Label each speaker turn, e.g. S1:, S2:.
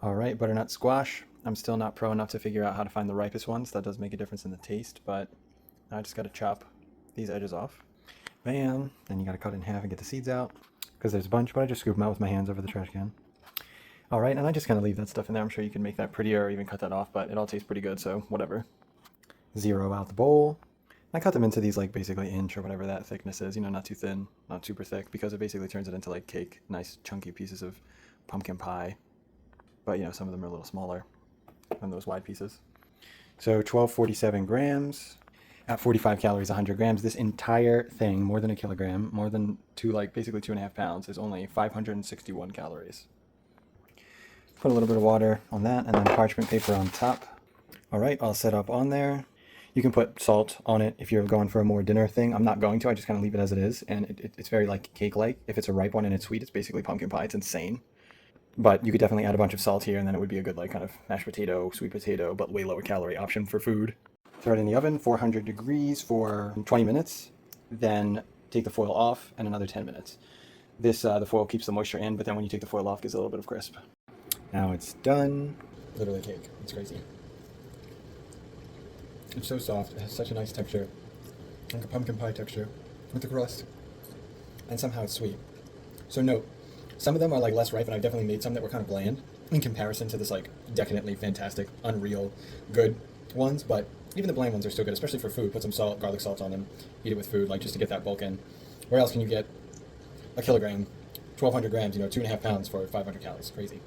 S1: All right, butternut squash. I'm still not pro enough to figure out how to find the ripest ones. That does make a difference in the taste, but I just got to chop these edges off. Bam. Then you got to cut it in half and get the seeds out because there's a bunch, but I just scoop them out with my hands over the trash can. All right, and I just kind of leave that stuff in there. I'm sure you can make that prettier or even cut that off, but it all tastes pretty good, so whatever. Zero out the bowl. I cut them into these like basically inch or whatever that thickness is, not too thin, not super thick, because it basically turns it into like cake, nice chunky pieces of pumpkin pie. But some of them are a little smaller than those wide pieces. So 1247 grams at 45 calories, 100 grams. This entire thing, more than a kilogram, more than basically 2.5 pounds, is only 561 calories. Put a little bit of water on that and then parchment paper on top. All right, all set up on there. You can put salt on it if you're going for a more dinner thing. I'm not going to. I just kind of leave it as it is. And it's very like cake-like. If it's a ripe one and it's sweet, it's basically pumpkin pie. It's insane. But you could definitely add a bunch of salt here, and then it would be a good like kind of mashed potato, sweet potato, but way lower calorie option for food. Throw it in the oven, 400 degrees for 20 minutes. Then take the foil off and another 10 minutes. The foil keeps the moisture in, but then when you take the foil off, it gives it a little bit of crisp. Now it's done. Literally cake. It's crazy. It's so soft. It has such a nice texture. Like a pumpkin pie texture with the crust. And somehow it's sweet. So note, some of them are like less ripe, and I've definitely made some that were kind of bland in comparison to this like decadently fantastic, unreal, good ones. But even the bland ones are still good, especially for food. Put some salt, garlic salt on them. Eat it with food, like just to get that bulk in. Where else can you get a kilogram, 1,200 grams, 2.5 pounds for 500 calories? Crazy.